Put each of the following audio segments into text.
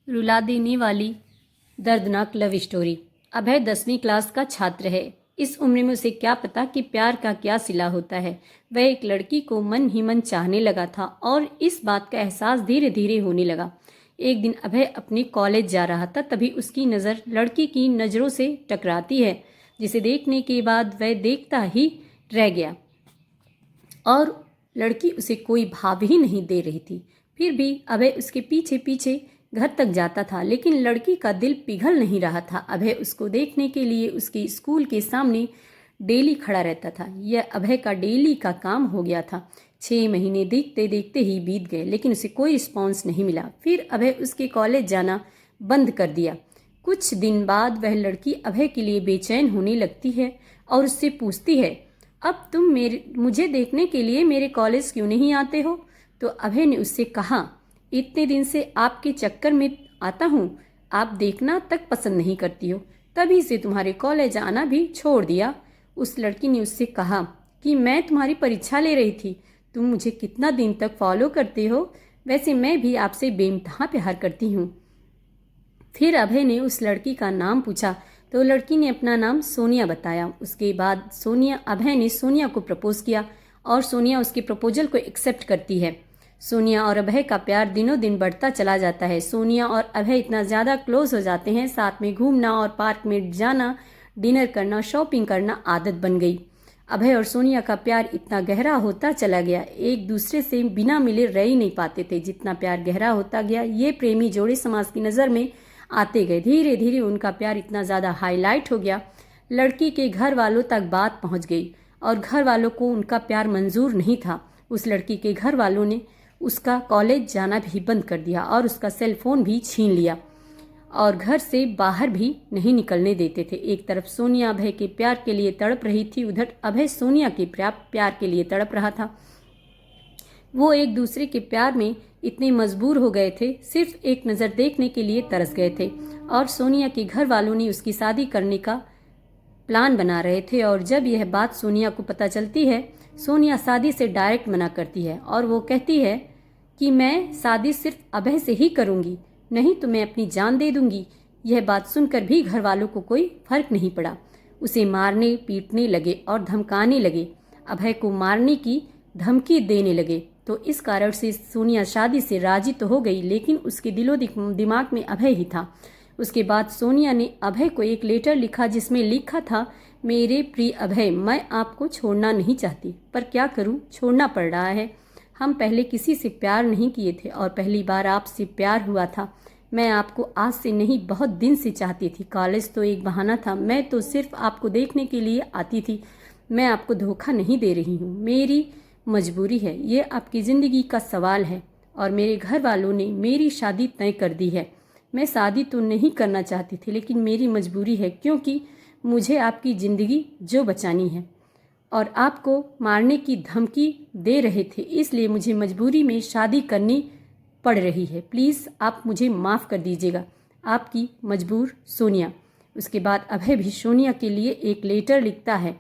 रुला देने वाली दर्दनाक लव स्टोरी। अभय 10वीं क्लास का छात्र है। इस उम्र में उसे क्या पता कि प्यार का क्या सिला होता है। वह एक लड़की को मन ही मन चाहने लगा था और इस बात का एहसास धीरे धीरे होने लगा। एक दिन अभय अपने कॉलेज जा रहा था, तभी उसकी नज़र लड़की की नज़रों से टकराती है, जिसे देखने के बाद वह देखता ही रह गया और लड़की उसे कोई भाव ही नहीं दे रही थी। फिर भी अभय उसके पीछे पीछे घर तक जाता था, लेकिन लड़की का दिल पिघल नहीं रहा था। अभय उसको देखने के लिए उसके स्कूल के सामने डेली खड़ा रहता था। यह अभय का डेली का काम हो गया था। 6 महीने देखते देखते ही बीत गए, लेकिन उसे कोई रिस्पॉन्स नहीं मिला। फिर अभय उसके कॉलेज जाना बंद कर दिया। कुछ दिन बाद वह लड़की अभय के लिए बेचैन होने लगती है और उससे पूछती है, अब तुम मुझे देखने के लिए मेरे कॉलेज क्यों नहीं आते हो? तो अभय ने उससे कहा, इतने दिन से आपके चक्कर में आता हूँ, आप देखना तक पसंद नहीं करती हो, तभी से तुम्हारे कॉलेज आना भी छोड़ दिया। उस लड़की ने उससे कहा कि मैं तुम्हारी परीक्षा ले रही थी, तुम मुझे कितना दिन तक फॉलो करते हो? वैसे मैं भी आपसे बेइंतहा प्यार करती हूँ। फिर अभय ने उस लड़की का नाम पूछा तो लड़की ने अपना नाम सोनिया बताया। उसके बाद अभय ने सोनिया को प्रपोज किया और सोनिया उसके प्रपोजल को एक्सेप्ट करती है। सोनिया और अभय का प्यार दिनों दिन बढ़ता चला जाता है। सोनिया और अभय इतना ज़्यादा क्लोज हो जाते हैं, साथ में घूमना और पार्क में जाना, डिनर करना, शॉपिंग करना आदत बन गई। अभय और सोनिया का प्यार इतना गहरा होता चला गया, एक दूसरे से बिना मिले रह ही नहीं पाते थे। जितना प्यार गहरा होता गया, ये प्रेमी जोड़े समाज की नज़र में आते गए। धीरे धीरे उनका प्यार इतना ज़्यादा हाईलाइट हो गया, लड़की के घर वालों तक बात पहुंच गई और घर वालों को उनका प्यार मंजूर नहीं था। उस लड़की के घर वालों ने उसका कॉलेज जाना भी बंद कर दिया और उसका सेल फोन भी छीन लिया और घर से बाहर भी नहीं निकलने देते थे। एक तरफ सोनिया अभय के प्यार के लिए तड़प रही थी, उधर अभय सोनिया के प्यार के लिए तड़प रहा था। वो एक दूसरे के प्यार में इतने मजबूर हो गए थे, सिर्फ एक नज़र देखने के लिए तरस गए थे। और सोनिया के घर वालों ने उसकी शादी करने का प्लान बना रहे थे और जब यह बात सोनिया को पता चलती है, सोनिया शादी से डायरेक्ट मना करती है और वो कहती है कि मैं शादी सिर्फ अभय से ही करूँगी, नहीं तो मैं अपनी जान दे दूँगी। यह बात सुनकर भी घर वालों को कोई फर्क नहीं पड़ा। उसे मारने पीटने लगे और धमकाने लगे, अभय को मारने की धमकी देने लगे। तो इस कारण से सोनिया शादी से राजी तो हो गई, लेकिन उसके दिलो दिमाग में अभय ही था। उसके बाद सोनिया ने अभय को एक लेटर लिखा जिसमें लिखा था, मेरे प्रिय अभय, मैं आपको छोड़ना नहीं चाहती, पर क्या करूं, छोड़ना पड़ रहा है। हम पहले किसी से प्यार नहीं किए थे और पहली बार आपसे प्यार हुआ था। मैं आपको आज से नहीं, बहुत दिन से चाहती थी। कॉलेज तो एक बहाना था, मैं तो सिर्फ आपको देखने के लिए आती थी। मैं आपको धोखा नहीं दे रही हूँ, मेरी मजबूरी है, ये आपकी ज़िंदगी का सवाल है और मेरे घर वालों ने मेरी शादी तय कर दी है। मैं शादी तो नहीं करना चाहती थी, लेकिन मेरी मजबूरी है, क्योंकि मुझे आपकी ज़िंदगी जो बचानी है और आपको मारने की धमकी दे रहे थे, इसलिए मुझे मजबूरी में शादी करनी पड़ रही है। प्लीज़ आप मुझे माफ़ कर दीजिएगा, आपकी मजबूर सोनिया। उसके बाद अभय भी सोनिया के लिए एक लेटर लिखता है,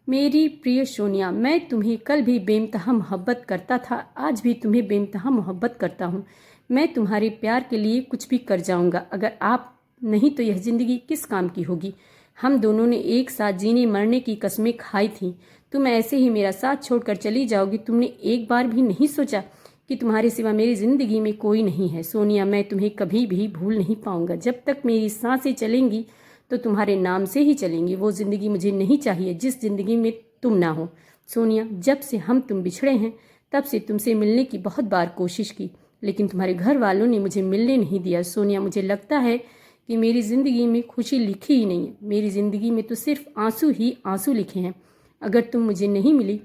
मेरी प्रिय सोनिया, मैं तुम्हें कल भी बेइंतहा मोहब्बत करता था, आज भी तुम्हें बेइंतहा मोहब्बत करता हूँ। मैं तुम्हारे प्यार के लिए कुछ भी कर जाऊँगा, अगर आप नहीं तो यह ज़िंदगी किस काम की होगी। हम दोनों ने एक साथ जीने मरने की कस्में खाई थीं, तुम ऐसे ही मेरा साथ छोड़कर चली जाओगी। तुमने एक बार भी नहीं सोचा कि तुम्हारे सिवा मेरी ज़िंदगी में कोई नहीं है। सोनिया, मैं तुम्हें कभी भी भूल नहीं पाऊँगा। जब तक मेरी सांसें चलेंगी तो तुम्हारे नाम से ही चलेंगी। वो ज़िंदगी मुझे नहीं चाहिए जिस ज़िंदगी में तुम ना हो। सोनिया, जब से हम तुम बिछड़े हैं तब से तुमसे मिलने की बहुत बार कोशिश की, लेकिन तुम्हारे घर वालों ने मुझे मिलने नहीं दिया। सोनिया, मुझे लगता है कि मेरी ज़िंदगी में खुशी लिखी ही नहीं है, मेरी ज़िंदगी में तो सिर्फ आंसू ही आंसू लिखे हैं। अगर तुम मुझे नहीं मिली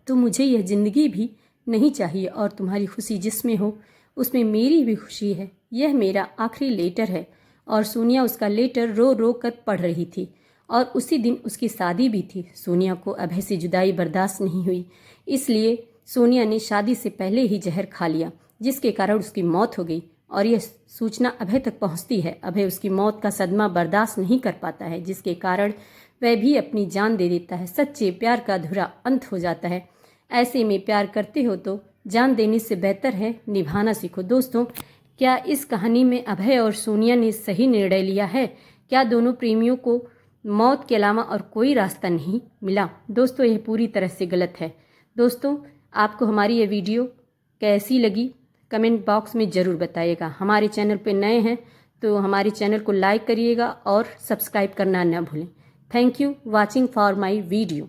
तो मुझे यह ज़िंदगी भी नहीं चाहिए और तुम्हारी खुशी जिसमें हो उसमें मेरी भी खुशी है। यह मेरा आखिरी लेटर है। और सोनिया उसका लेटर रो रो कर पढ़ रही थी और उसी दिन उसकी शादी भी थी। सोनिया को अभय से जुदाई बर्दाश्त नहीं हुई, इसलिए सोनिया ने शादी से पहले ही जहर खा लिया, जिसके कारण उसकी मौत हो गई और यह सूचना अभय तक पहुंचती है। अभय उसकी मौत का सदमा बर्दाश्त नहीं कर पाता है, जिसके कारण वह भी अपनी जान दे देता है। सच्चे प्यार का अधूरा अंत हो जाता है। ऐसे में प्यार करते हो तो जान देने से बेहतर है निभाना सीखो। दोस्तों, क्या इस कहानी में अभय और सोनिया ने सही निर्णय लिया है? क्या दोनों प्रेमियों को मौत के अलावा और कोई रास्ता नहीं मिला? दोस्तों, यह पूरी तरह से गलत है। दोस्तों, आपको हमारी ये वीडियो कैसी लगी कमेंट बॉक्स में ज़रूर बताइएगा। हमारे चैनल पे नए हैं तो हमारे चैनल को लाइक करिएगा और सब्सक्राइब करना न भूलें। Thank you watching for my video.